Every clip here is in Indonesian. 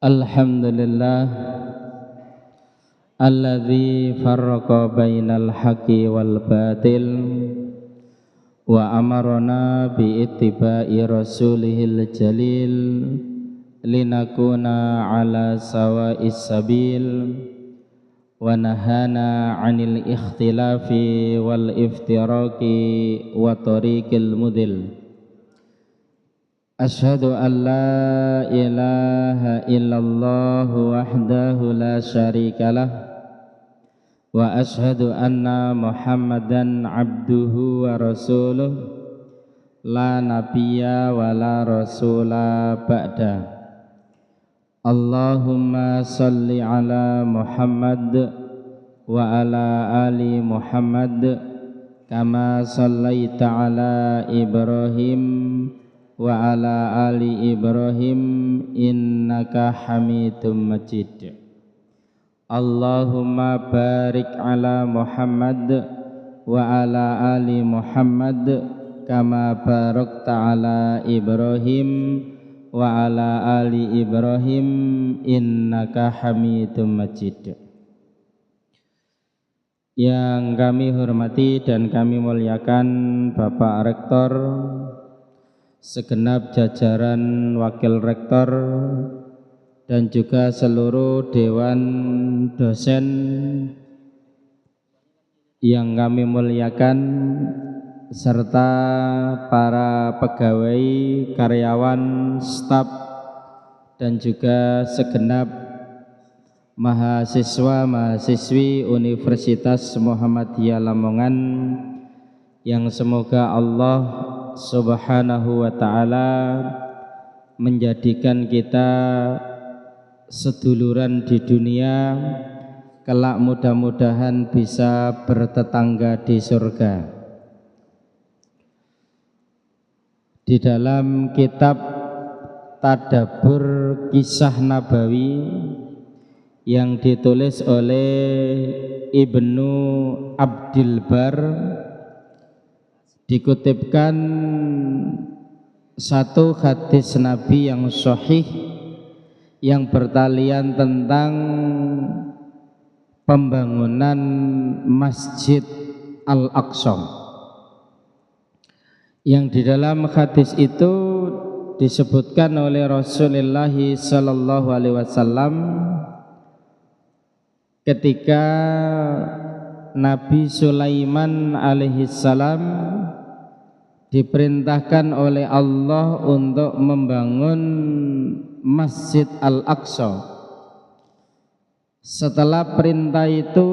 Alhamdulillah alladzi farraqa bainal haqqi wal batil wa amarna bi ittiba'i rasulihil jalil linakuna ala sawa'is sabil wa nahana 'anil ikhtilafi wal iftiraqi wa tariqil mudil. Asyhadu an la ilaha illallah wahdahu la syarikalah wa asyhadu anna Muhammadan abduhu wa rasuluh la nabiyya wa la rasula ba'da. Allahumma salli ala Muhammad wa ala ali Muhammad kama sallaita ala Ibrahim wa ala ali Ibrahim innaka Hamidum Majid. Allahumma barik ala Muhammad wa ala ali Muhammad kama barakta ala Ibrahim wa ala ali Ibrahim innaka Hamidum Majid. Yang kami hormati dan kami muliakan Bapak Rektor, segenap jajaran wakil rektor dan juga seluruh dewan dosen yang kami muliakan, serta para pegawai, karyawan, staf dan juga segenap mahasiswa-mahasiswi Universitas Muhammadiyah Lamongan yang semoga Allah Subhanahu wa ta'ala menjadikan kita seduluran di dunia, kelak mudah-mudahan bisa bertetangga di surga. Di dalam kitab Tadabbur Kisah Nabawi yang ditulis oleh Ibnu Abdil Bar, dikutipkan satu hadis Nabi yang sahih yang bertalian tentang pembangunan Masjid Al-Aqsa, yang di dalam hadis itu disebutkan oleh Rasulullah sallallahu alaihi wasallam ketika Nabi Sulaiman alaihissalam diperintahkan oleh Allah untuk membangun Masjid Al-Aqsa. Setelah perintah itu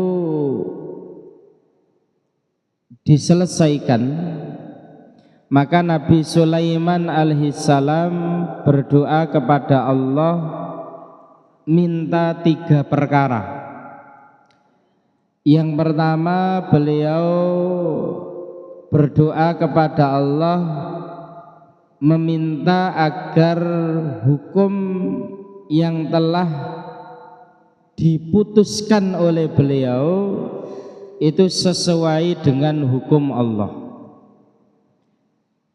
diselesaikan, maka Nabi Sulaiman alaihissalam berdoa kepada Allah minta 3 perkara. Yang pertama, beliau berdoa kepada Allah meminta agar hukum yang telah diputuskan oleh beliau itu sesuai dengan hukum Allah.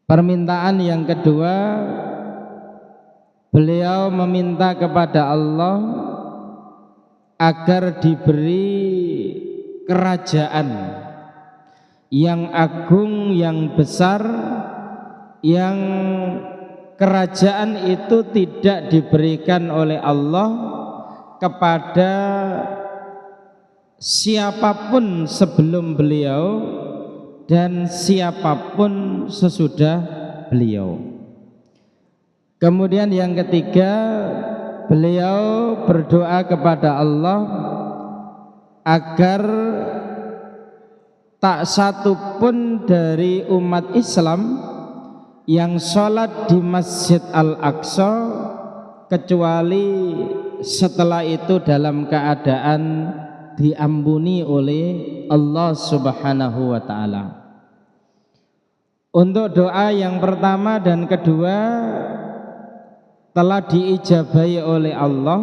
Permintaan yang kedua, beliau meminta kepada Allah agar diberi kerajaan yang agung, yang besar, yang kerajaan itu tidak diberikan oleh Allah kepada siapapun sebelum beliau dan siapapun sesudah beliau. Kemudian yang ketiga, beliau berdoa kepada Allah agar tak satu pun dari umat Islam yang sholat di Masjid Al-Aqsa kecuali setelah itu dalam keadaan diampuni oleh Allah Subhanahu wa ta'ala. Untuk doa yang pertama dan kedua telah diijabahi oleh Allah,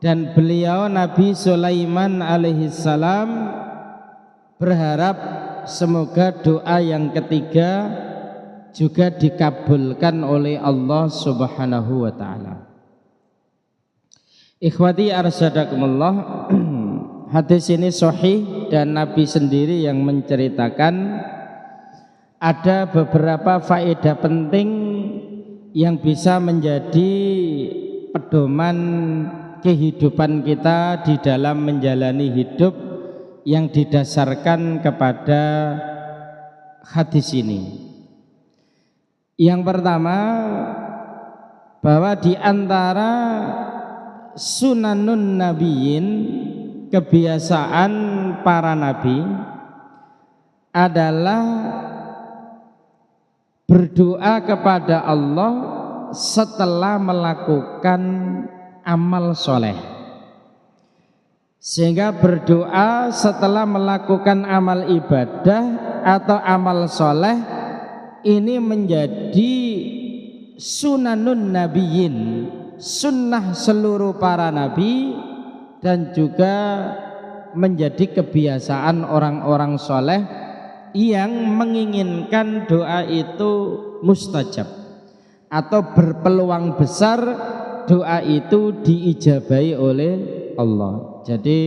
dan beliau Nabi Sulaiman alaihissalam berharap semoga doa yang ketiga juga dikabulkan oleh Allah Subhanahu wa ta'ala. Ikhwati arsyadakumullah, hadis ini sahih dan Nabi sendiri yang menceritakan ada beberapa faedah penting yang bisa menjadi pedoman kehidupan kita di dalam menjalani hidup yang didasarkan kepada hadis ini. Yang pertama, bahwa di antara sunanun nabiyyin, kebiasaan para nabi adalah berdoa kepada Allah setelah melakukan amal soleh. Sehingga berdoa setelah melakukan amal ibadah atau amal soleh ini menjadi sunanun nabiyyin, sunnah seluruh para nabi, dan juga menjadi kebiasaan orang-orang soleh yang menginginkan doa itu mustajab atau berpeluang besar doa itu diijabahi oleh Allah. Jadi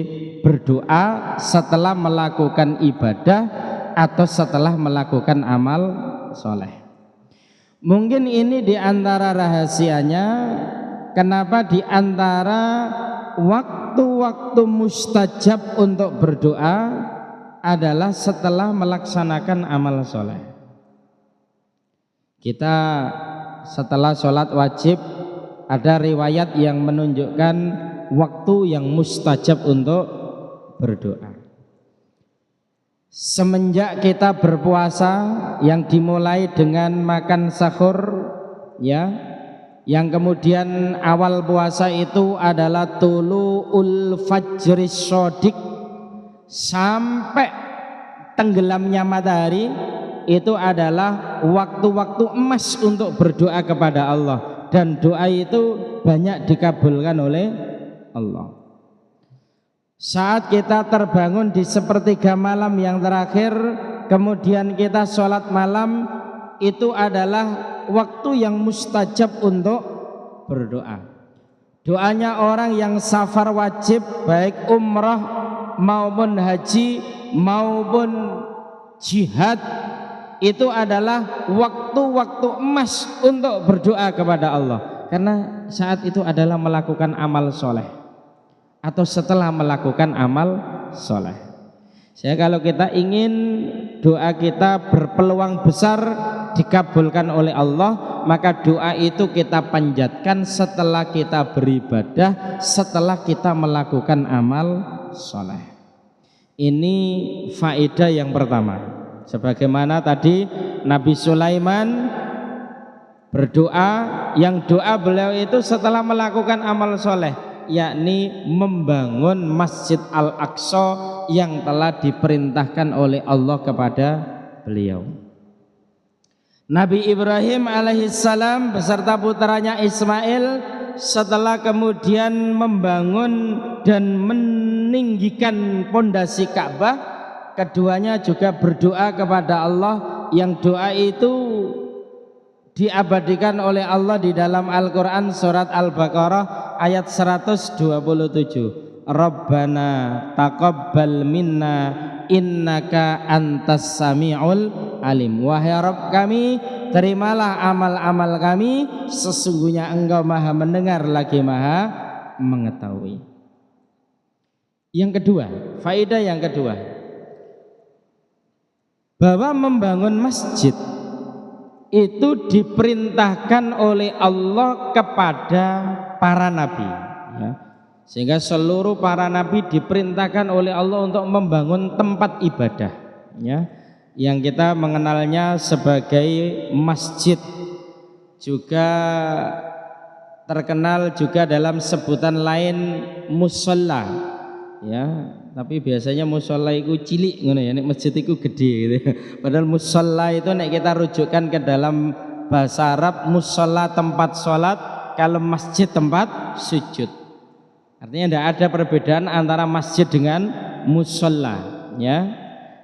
berdoa setelah melakukan ibadah atau setelah melakukan amal soleh. Mungkin ini diantara rahasianya kenapa diantara waktu-waktu mustajab untuk berdoa adalah setelah melaksanakan amal soleh. Kita setelah sholat wajib ada riwayat yang menunjukkan waktu yang mustajab untuk berdoa. Semenjak kita berpuasa yang dimulai dengan makan sahur, ya, yang kemudian awal puasa itu adalah tulu'ul fajris shodiq sampai tenggelamnya matahari, itu adalah waktu-waktu emas untuk berdoa kepada Allah, dan doa itu banyak dikabulkan oleh Allah. Saat kita terbangun di sepertiga malam yang terakhir, kemudian kita sholat malam, itu adalah waktu yang mustajab untuk berdoa. Doanya orang yang safar wajib, baik umrah maupun haji maupun jihad, itu adalah waktu-waktu emas untuk berdoa kepada Allah, karena saat itu adalah melakukan amal soleh atau setelah melakukan amal soleh. Jadi kalau kita ingin doa kita berpeluang besar dikabulkan oleh Allah, maka doa itu kita panjatkan setelah kita beribadah, setelah kita melakukan amal soleh. Ini faedah yang pertama. Sebagaimana tadi Nabi Sulaiman berdoa, yang doa beliau itu setelah melakukan amal soleh, yakni membangun Masjid Al-Aqsa yang telah diperintahkan oleh Allah kepada beliau. Nabi Ibrahim alaihissalam beserta putranya Ismail setelah kemudian membangun dan meninggikan pondasi Ka'bah, keduanya juga berdoa kepada Allah, yang doa itu diabadikan oleh Allah di dalam Al-Quran surat Al-Baqarah ayat 127. Rabbana taqabbal minna innaka antas sami'ul alim. Wahai Rabb kami, terimalah amal-amal kami, sesungguhnya Engkau maha mendengar lagi maha mengetahui. Yang kedua, faedah yang kedua, bahwa membangun masjid itu diperintahkan oleh Allah kepada para nabi, ya. Sehingga seluruh para nabi diperintahkan oleh Allah untuk membangun tempat ibadah, ya, yang kita mengenalnya sebagai masjid, juga terkenal juga dalam sebutan lain musholla, ya. Tapi biasanya musholla itu cilik ngono ya, nek masjid itu gede gitu. Padahal musholla itu nek kita rujukkan ke dalam bahasa Arab, musholla tempat sholat, kalau masjid tempat sujud. Artinya tidak ada perbedaan antara masjid dengan musholla, ya.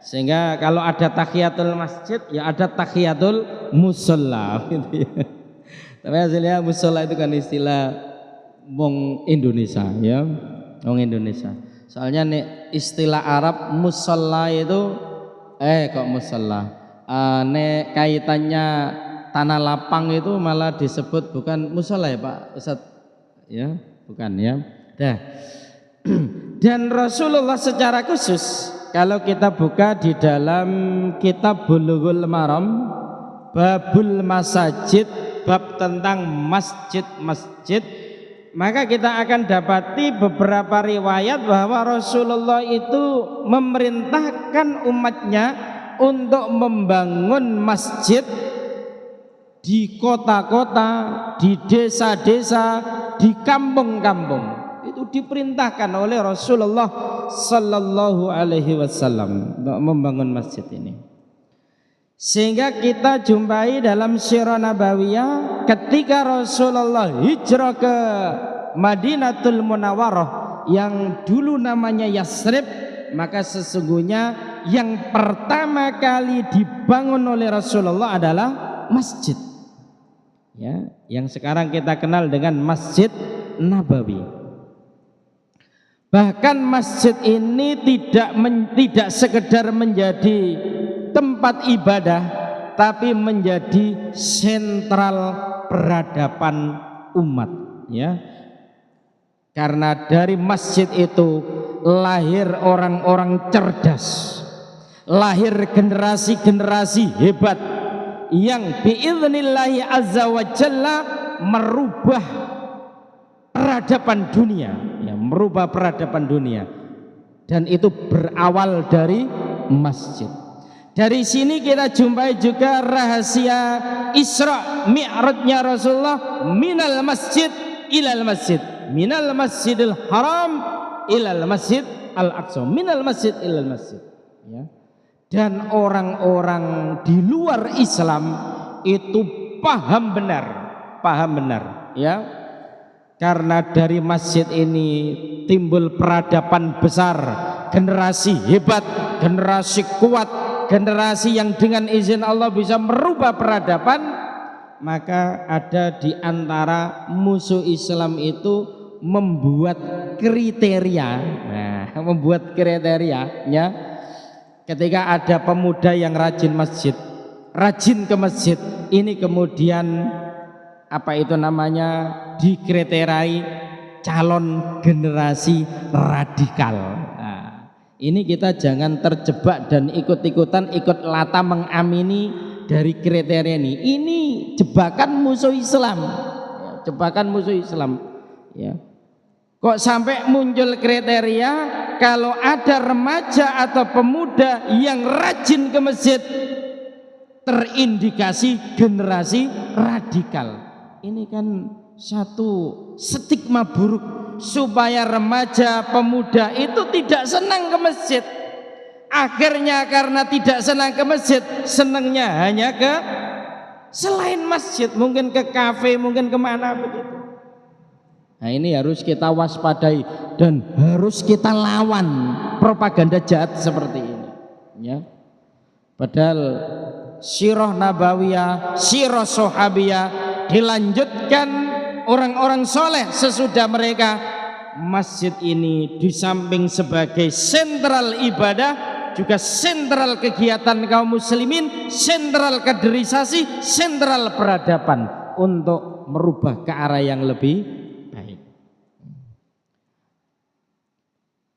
Sehingga kalau ada tahiyatul masjid, ya ada tahiyatul musholla gitu ya. Tapi hasilnya musholla itu kan istilah wong Indonesia ya, wong Indonesia. Soalnya nek istilah Arab musalla itu kok musalla. Nek kaitannya tanah lapang itu malah disebut bukan musalla ya Pak Ustaz. Ya, bukan ya. Dah. Dan Rasulullah secara khusus kalau kita buka di dalam kitab Bulughul Maram babul masajid, bab tentang masjid-masjid, maka kita akan dapati beberapa riwayat bahwa Rasulullah itu memerintahkan umatnya untuk membangun masjid di kota-kota, di desa-desa, di kampung-kampung. Itu diperintahkan oleh Rasulullah sallallahu alaihi wasallam untuk membangun masjid ini. Sehingga kita jumpai dalam Sirah Nabawiyah ketika Rasulullah hijrah ke Madinatul Munawwarah yang dulu namanya Yasrib, maka sesungguhnya yang pertama kali dibangun oleh Rasulullah adalah masjid. Ya, yang sekarang kita kenal dengan Masjid Nabawi. Bahkan masjid ini tidak sekedar menjadi tempat ibadah, tapi menjadi sentral peradaban umat, ya. Karena dari masjid itu lahir orang-orang cerdas, lahir generasi-generasi hebat yang biidznillahi azza wa jalla merubah peradaban dunia, ya, merubah peradaban dunia. Dan itu berawal dari masjid. Dari sini kita jumpai juga rahasia Isra Mi'rajnya Rasulullah minal masjid ilal masjid, minal masjidil haram ilal masjid al-aqsa, minal masjid ilal masjid, ya. Dan orang-orang di luar Islam itu paham benar, ya. Karena dari masjid ini timbul peradaban besar, generasi hebat, generasi kuat, generasi yang dengan izin Allah bisa merubah peradaban. Maka ada di antara musuh Islam itu membuat kriteria. Nah, membuat kriteria, ya. Ketika ada pemuda yang rajin ke masjid, ini kemudian apa itu namanya, dikriterai calon generasi radikal. Nah, ini kita jangan terjebak dan ikut lata mengamini dari kriteria ini. Ini jebakan musuh Islam, ya, jebakan musuh Islam, ya. Kok sampai muncul kriteria kalau ada remaja atau pemuda yang rajin ke masjid terindikasi generasi radikal. Ini kan satu stigma buruk supaya remaja pemuda itu tidak senang ke masjid. Akhirnya karena tidak senang ke masjid, senangnya hanya ke selain masjid, mungkin ke kafe, mungkin kemana begitu. Nah, ini harus kita waspadai dan harus kita lawan propaganda jahat seperti ini, ya. Padahal sirah nabawiyah, sirah sahabiyah dilanjutkan orang-orang soleh sesudah mereka. Masjid ini di samping sebagai sentral ibadah, juga sentral kegiatan kaum muslimin, sentral kaderisasi, sentral peradaban untuk merubah ke arah yang lebih baik.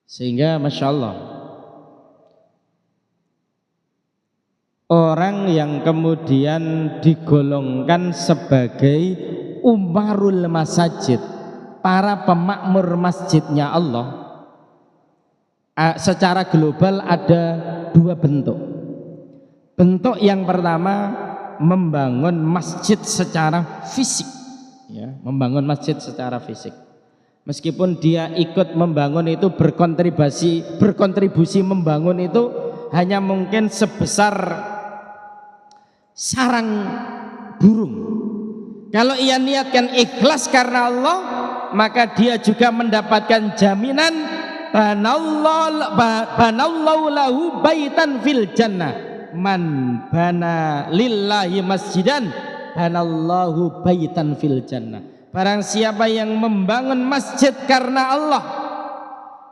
Sehingga Masya Allah, orang yang kemudian digolongkan sebagai umarul masajid, para pemakmur masjidnya Allah, secara global ada dua bentuk. Bentuk yang pertama membangun masjid secara fisik, ya, membangun masjid secara fisik. Meskipun dia ikut membangun itu berkontribusi membangun itu hanya mungkin sebesar sarang burung. Kalau ia niatkan ikhlas karena Allah, maka dia juga mendapatkan jaminan banallahu lahu baitan fil jannah, man bana lillahi masjidan banallahu baitan fil jannah. Barang siapa yang membangun masjid karena Allah,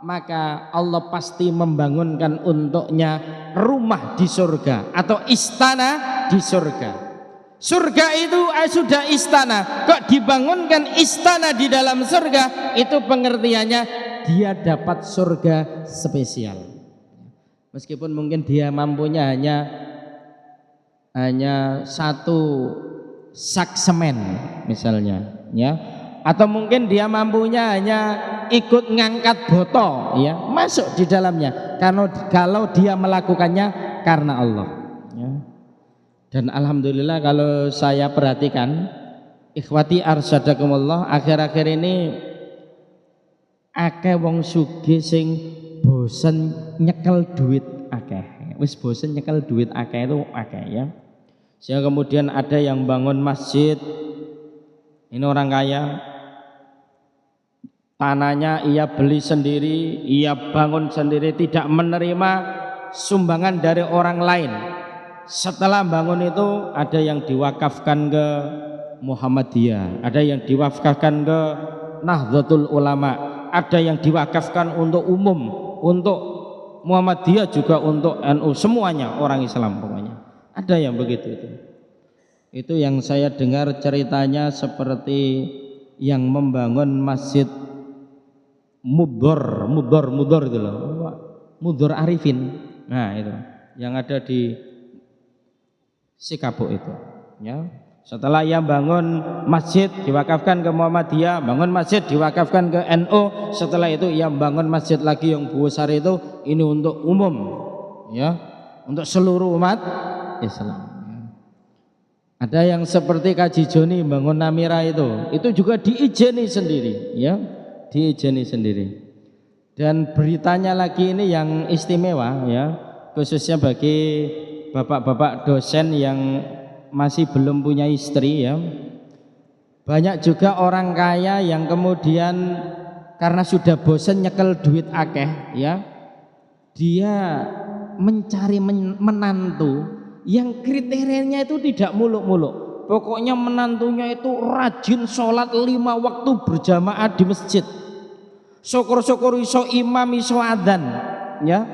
maka Allah pasti membangunkan untuknya rumah di surga atau istana di surga. Surga itu sudah istana, kok dibangunkan istana di dalam surga, itu pengertiannya dia dapat surga spesial. Meskipun mungkin dia mampunya hanya satu sak semen misalnya, ya, atau mungkin dia mampunya hanya ikut ngangkat botol, ya, masuk di dalamnya kalau dia melakukannya karena Allah, ya. Dan alhamdulillah kalau saya perhatikan, ikhwati arsyadakumullah, akhir-akhir ini akeh wong sugih sing bosen nyekel duit akeh, wis bosen nyekel duit akeh itu akeh, ya. Sehingga kemudian ada yang bangun masjid, ini orang kaya, tanahnya ia beli sendiri, ia bangun sendiri, tidak menerima sumbangan dari orang lain. Setelah bangun itu ada yang diwakafkan ke Muhammadiyah, ada yang diwakafkan ke Nahdlatul Ulama, ada yang diwakafkan untuk umum, untuk Muhammadiyah juga untuk NU, semuanya orang Islam pokoknya. Ada yang begitu itu yang saya dengar ceritanya seperti yang membangun masjid Mudor itu loh, Mudor Arifin. Nah itu yang ada di Sikapuk itu, ya. Setelah ia bangun masjid diwakafkan ke Muhammadiyah, bangun masjid diwakafkan ke NU, setelah itu ia bangun masjid lagi yang besar itu, ini untuk umum, ya, untuk seluruh umat Islam. Ada yang seperti Kaji Joni bangun Namira itu juga diizini sendiri, ya, diizini sendiri. Dan beritanya lagi ini yang istimewa, ya, khususnya bagi bapak-bapak dosen yang masih belum punya istri, ya. Banyak juga orang kaya yang kemudian karena sudah bosan nyekel duit akeh, ya, dia mencari menantu yang kriterianya itu tidak muluk-muluk. Pokoknya menantunya itu rajin sholat 5 waktu berjamaah di masjid. Syukur-syukur iso imam iso adzan, ya.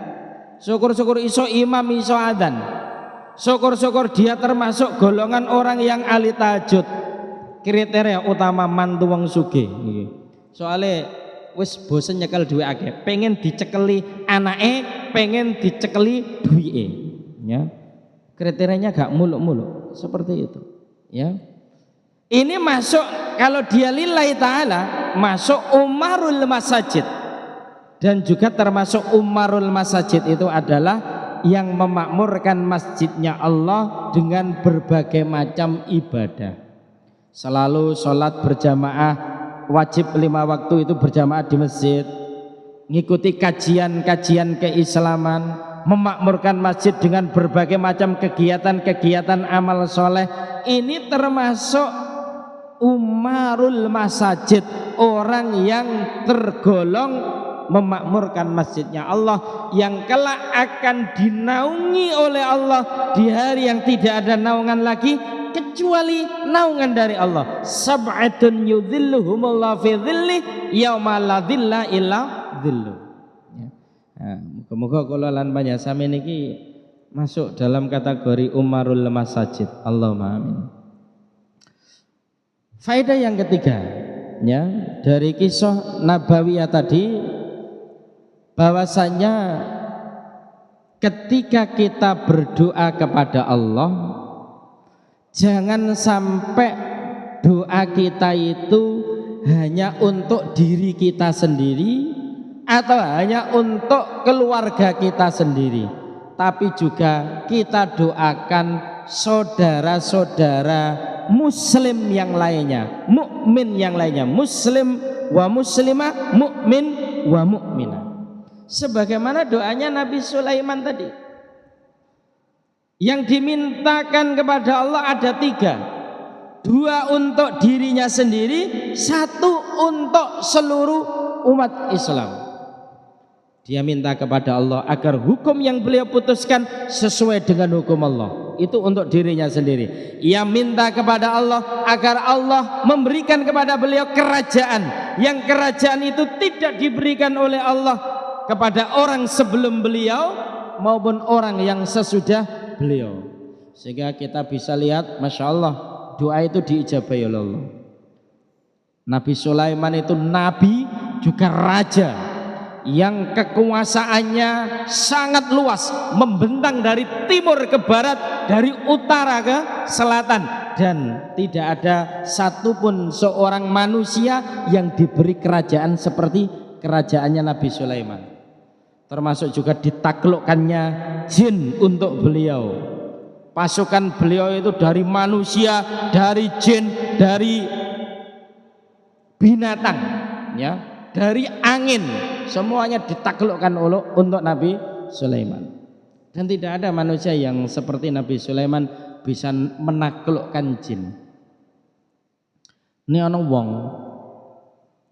Syukur-syukur iso imam iso adzan. Syukur-syukur dia termasuk golongan orang yang ahli tahajud. Kriteria utama mantu wong sugih. Soalnya wis bosen nyekel duwe akeh, pengen dicekeli anake, pengen dicekeli duwike, ya. Kriterianya gak muluk-muluk seperti itu, ya. Ini masuk, kalau dia lillahi ta'ala, masuk umarul masajid. Dan juga termasuk umarul masajid itu adalah yang memakmurkan masjidnya Allah dengan berbagai macam ibadah. Selalu sholat berjamaah, wajib 5 waktu itu berjamaah di masjid, ngikuti kajian-kajian keislaman, memakmurkan masjid dengan berbagai macam kegiatan-kegiatan amal soleh. Ini termasuk umarul masajid, orang yang tergolong memakmurkan masjidnya Allah, yang kelak akan dinaungi oleh Allah di hari yang tidak ada naungan lagi kecuali naungan dari Allah. Sab'atun yudhilluhumullahu fi dhilli yauma la dhilla illa dhilluh. Moga-moga kula lan panjenengan niki masuk dalam kategori umarul masajid. Allahumma amin. Faedah yang ketiga, ya, dari kisah Nabawiyah tadi, bahwasanya ketika kita berdoa kepada Allah, jangan sampai doa kita itu hanya untuk diri kita sendiri atau hanya untuk keluarga kita sendiri, tapi juga kita doakan saudara-saudara muslim yang lainnya, mukmin yang lainnya, muslim wa muslimah, mukmin wa mukminah. Sebagaimana doanya Nabi Sulaiman tadi, yang dimintakan kepada Allah ada 3, 2 untuk dirinya sendiri, 1 untuk seluruh umat Islam. Dia minta kepada Allah agar hukum yang beliau putuskan sesuai dengan hukum Allah. itu untuk dirinya sendiri. Ia minta kepada Allah agar Allah memberikan kepada beliau kerajaan, yang kerajaan itu tidak diberikan oleh Allah kepada orang sebelum beliau maupun orang yang sesudah beliau. Sehingga kita bisa lihat, Masya Allah, doa itu diijabahi oleh Allah. Nabi Sulaiman itu nabi juga raja yang kekuasaannya sangat luas, membentang dari timur ke barat, dari utara ke selatan, dan tidak ada satupun seorang manusia yang diberi kerajaan seperti kerajaannya Nabi Sulaiman. Termasuk juga ditaklukkannya jin untuk beliau. Pasukan beliau itu dari manusia, dari jin, dari binatang, ya, dari angin, semuanya ditaklukkan untuk Nabi Sulaiman. Dan tidak ada manusia yang seperti Nabi Sulaiman bisa menaklukkan jin. Ini ana wong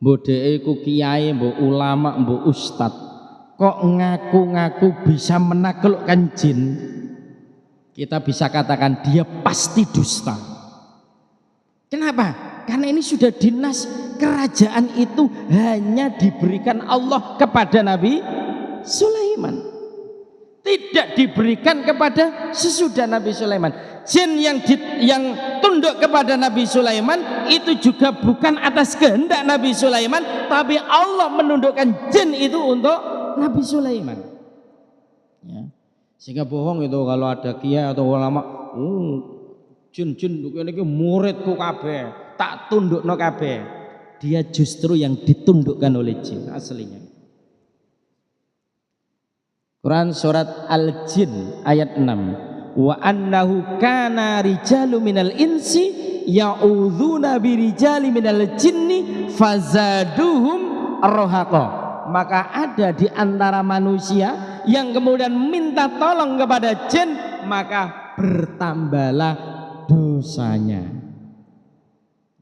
mbok dhek iku kiai, mbok ulama, mbok ustad, kok ngaku-ngaku bisa menaklukkan jin. Kita bisa katakan dia pasti dusta. Kenapa? Karena ini sudah dinas, kerajaan itu hanya diberikan Allah kepada Nabi Sulaiman, tidak diberikan kepada sesudah Nabi Sulaiman. Jin yang tunduk kepada Nabi Sulaiman itu juga bukan atas kehendak Nabi Sulaiman, tapi Allah menundukkan jin itu untuk Nabi Sulaiman, ya. Sehingga bohong itu kalau ada kiai atau ulama, jin-jin ini muridku kabeh, tak tundukno kabeh. Dia justru yang ditundukkan oleh jin aslinya. Quran surat Al-Jin ayat 6. Wa annahu kana rijalu minal insi ya'udzuna birijali minal jinni fazaduhum arhaqa. Maka ada di antara manusia yang kemudian minta tolong kepada jin, maka bertambahlah dosanya.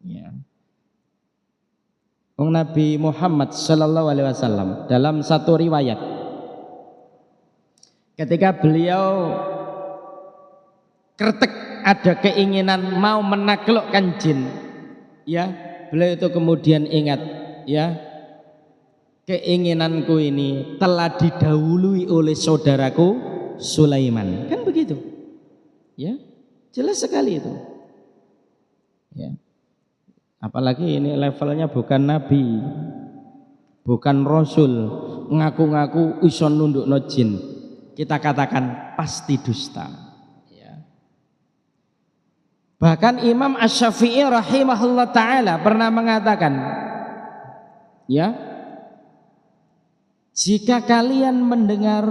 Ya. Nabi Muhammad Sallallahu Alaihi Wasallam dalam satu riwayat, ketika beliau kretek ada keinginan mau menaklukkan jin, ya, beliau itu kemudian ingat, ya, keinginanku ini telah didahului oleh saudaraku Sulaiman, kan begitu, ya, jelas sekali itu, ya. Apalagi ini levelnya bukan nabi, bukan rasul, ngaku-ngaku iso nundukno jin, kita katakan pasti dusta, ya. Bahkan Imam Asy-Syafi'i rahimahullah ta'ala pernah mengatakan, ya, jika kalian mendengar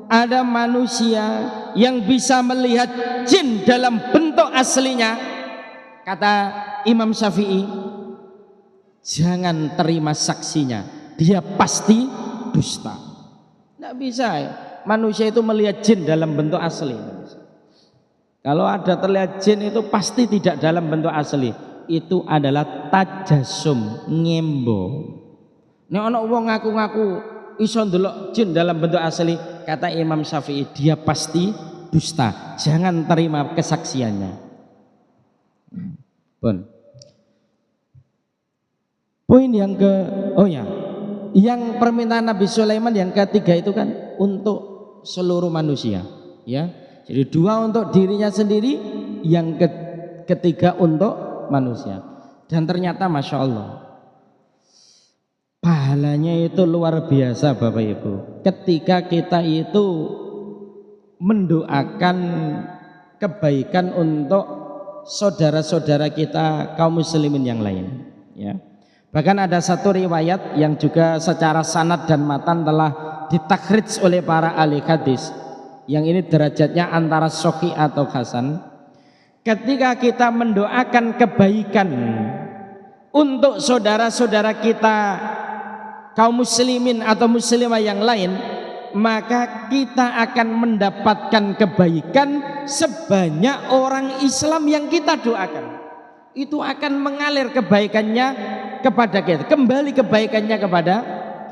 ada manusia yang bisa melihat jin dalam bentuk aslinya, kata Imam Syafi'i, jangan terima saksinya, dia pasti dusta. Tidak bisa manusia itu melihat jin dalam bentuk asli. Kalau ada terlihat jin itu pasti tidak dalam bentuk asli, itu adalah tajasum, ngembo. Nek ana wong ngaku-ngaku iso ndelok jin dalam bentuk asli, kata Imam Syafi'i, dia pasti dusta, jangan terima kesaksiannya. Pun. Poin yang yang permintaan Nabi Sulaiman yang ketiga itu kan untuk seluruh manusia, ya. Jadi dua untuk dirinya sendiri, yang ketiga untuk manusia. Dan ternyata Masya Allah, pahalanya itu luar biasa Bapak Ibu. Ketika kita itu mendoakan kebaikan untuk saudara-saudara kita kaum muslimin yang lain, ya. Bahkan ada satu riwayat yang juga secara sanad dan matan telah ditakhrij oleh para ahli hadis, yang ini derajatnya antara sahih atau hasan. Ketika kita mendoakan kebaikan untuk saudara-saudara kita kaum muslimin atau muslimah yang lain, maka kita akan mendapatkan kebaikan sebanyak orang Islam yang kita doakan. Itu akan mengalir kebaikannya kepada kita, kembali kebaikannya kepada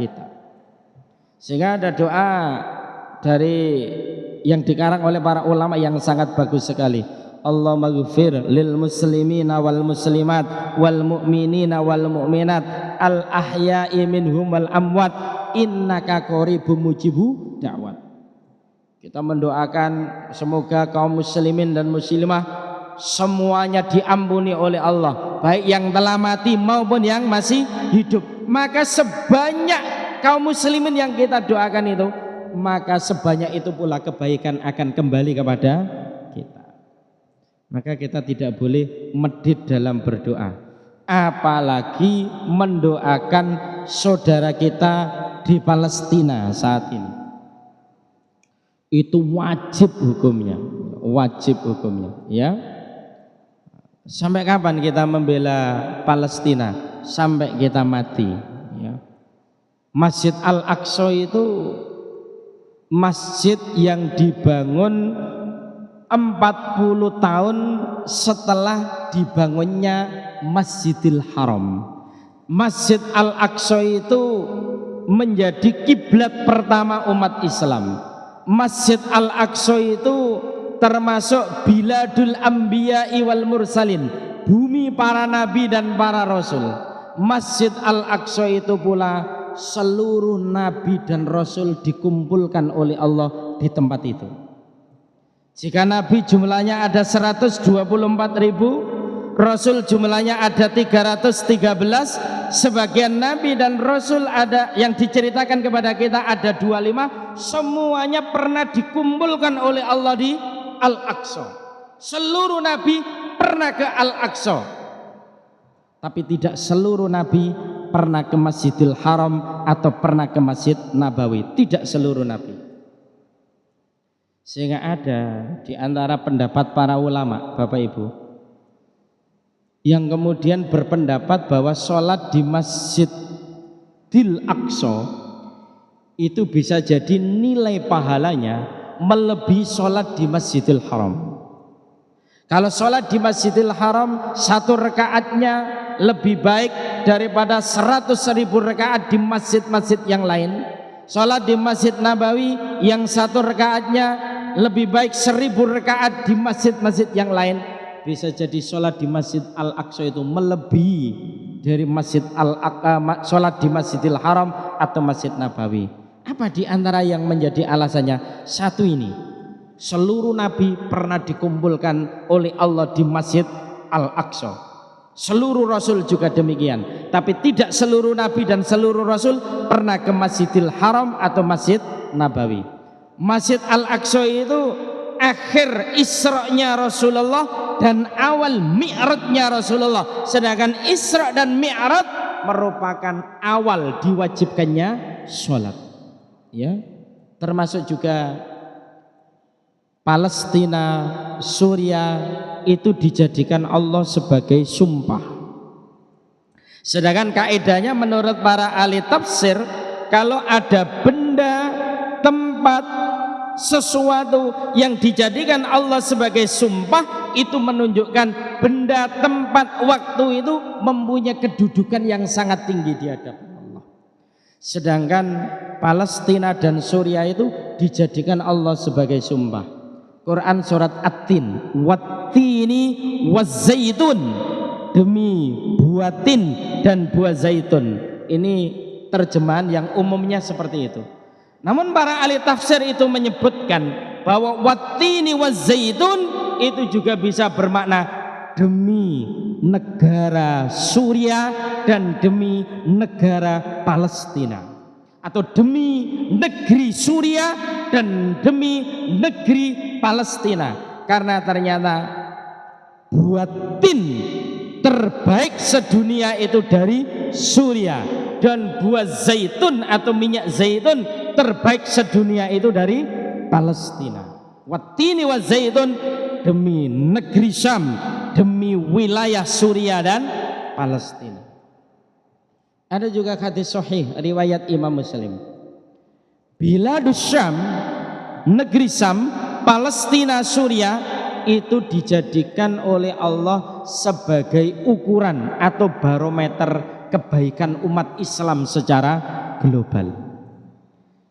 kita. Sehingga ada doa dari yang dikarang oleh para ulama yang sangat bagus sekali. Allahumma ghfir lil muslimina wal muslimat wal mu'minina wal mu'minat al ahya'i minhum wal amwat innaka qaribum mujibu da'wat. Kita mendoakan semoga kaum muslimin dan muslimah semuanya diampuni oleh Allah, baik yang telah mati maupun yang masih hidup. Maka sebanyak kaum muslimin yang kita doakan itu, maka sebanyak itu pula kebaikan akan kembali kepada kita. Maka kita tidak boleh medit dalam berdoa, apalagi mendoakan saudara kita di Palestina saat ini. Itu wajib hukumnya, ya. Sampai kapan kita membela Palestina? Sampai kita mati, ya. Masjid Al-Aqsa itu masjid yang dibangun 40 tahun setelah dibangunnya Masjidil Haram. Masjid Al-Aqsa itu menjadi kiblat pertama umat Islam. Masjid Al-Aqsa itu termasuk biladul anbiya'i wal mursalin, bumi para nabi dan para rasul. Masjid Al-Aqsa itu pula seluruh nabi dan rasul dikumpulkan oleh Allah di tempat itu. Jika nabi jumlahnya ada 124.000, rasul jumlahnya ada 313, sebagian nabi dan rasul ada yang diceritakan kepada kita ada 25, semuanya pernah dikumpulkan oleh Allah di Al-Aqsa. Seluruh nabi pernah ke Al-Aqsa, tapi tidak seluruh nabi pernah ke Masjidil Haram atau pernah ke Masjid Nabawi. Tidak seluruh nabi. Sehingga ada di antara pendapat para ulama, Bapak Ibu, yang kemudian berpendapat bahwa sholat di Masjidil Aqsa itu bisa jadi nilai pahalanya melebihi sholat di Masjidil Haram. Kalau sholat di Masjidil Haram satu rakaatnya lebih baik daripada 100.000 rakaat di masjid-masjid yang lain. Sholat di Masjid Nabawi yang satu rakaatnya lebih baik 1.000 rakaat di masjid-masjid yang lain. Bisa jadi sholat di Masjid Al-Aqsa itu melebihi dari sholat di Masjidil Haram atau Masjid Nabawi. Apa di antara yang menjadi alasannya? Satu ini, seluruh nabi pernah dikumpulkan oleh Allah di Masjid Al-Aqsa. Seluruh rasul juga demikian. Tapi tidak seluruh nabi dan seluruh rasul pernah ke Masjidil Haram atau Masjid Nabawi. Masjid Al-Aqsa itu akhir Isra-nya Rasulullah dan awal Mi'rajnya Rasulullah. Sedangkan Isra dan Mi'raj merupakan awal diwajibkannya sholat, ya. Termasuk juga Palestina, Suriah itu dijadikan Allah sebagai sumpah. Sedangkan kaidahnya menurut para ahli tafsir, kalau ada benda, tempat, sesuatu yang dijadikan Allah sebagai sumpah, itu menunjukkan benda, tempat, waktu itu mempunyai kedudukan yang sangat tinggi di hadapan Allah. Sedangkan Palestina dan Suriah itu dijadikan Allah sebagai sumpah. Quran surat At-Tin, wattini wazzaitun, demi buah tin dan buah zaitun. Ini terjemahan yang umumnya seperti itu. Namun para ahli tafsir itu menyebutkan bahwa wattini wazzaitun itu juga bisa bermakna demi negara Suriah dan demi negara Palestina, atau demi negeri Suriah dan demi negeri Palestina. Karena ternyata buah tin terbaik sedunia itu dari Suriah, dan buah zaitun atau minyak zaitun terbaik sedunia itu dari Palestina. Wattini wa zaitun, demi negeri Syam, demi wilayah Suriah dan Palestina. Ada juga hadis sahih riwayat Imam Muslim. Biladus Syam, negeri Syam, Palestina, Suriah itu dijadikan oleh Allah sebagai ukuran atau barometer kebaikan umat Islam secara global.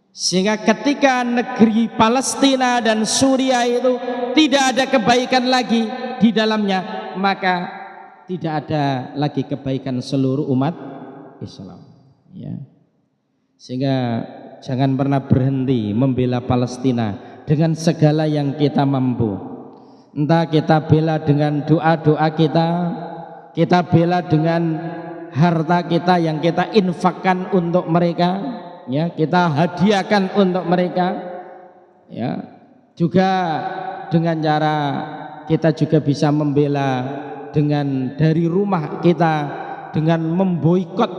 Sehingga ketika negeri Palestina dan Suriah itu tidak ada kebaikan lagi di dalamnya, maka tidak ada lagi kebaikan seluruh umat Islam, ya. Sehingga jangan pernah berhenti membela Palestina dengan segala yang kita mampu. Entah kita bela dengan doa-doa kita bela dengan harta kita yang kita infakkan untuk mereka, ya, kita hadiahkan untuk mereka, ya. Juga dengan cara kita juga bisa membela dengan dari rumah kita dengan memboikot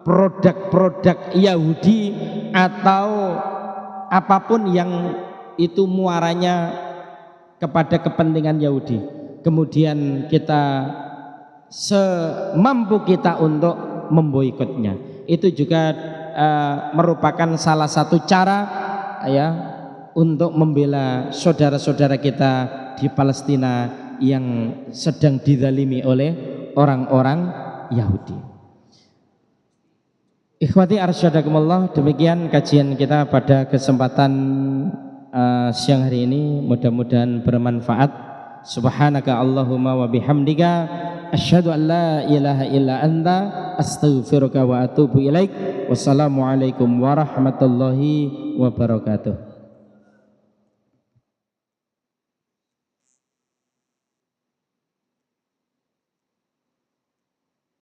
produk-produk Yahudi atau apapun yang itu muaranya kepada kepentingan Yahudi. Kemudian kita semampu kita untuk memboikotnya. Itu juga merupakan salah satu cara, ya, untuk membela saudara-saudara kita di Palestina yang sedang dizalimi oleh orang-orang Yahudi. Ikhwati arsyadakumullah, demikian kajian kita pada kesempatan siang hari ini, mudah-mudahan bermanfaat. Subhanaka Allahumma wa bihamdika asyhadu an la ilaha illa anta astaghfiruka wa atubu ilaik. Wassalamualaikum warahmatullahi wabarakatuh.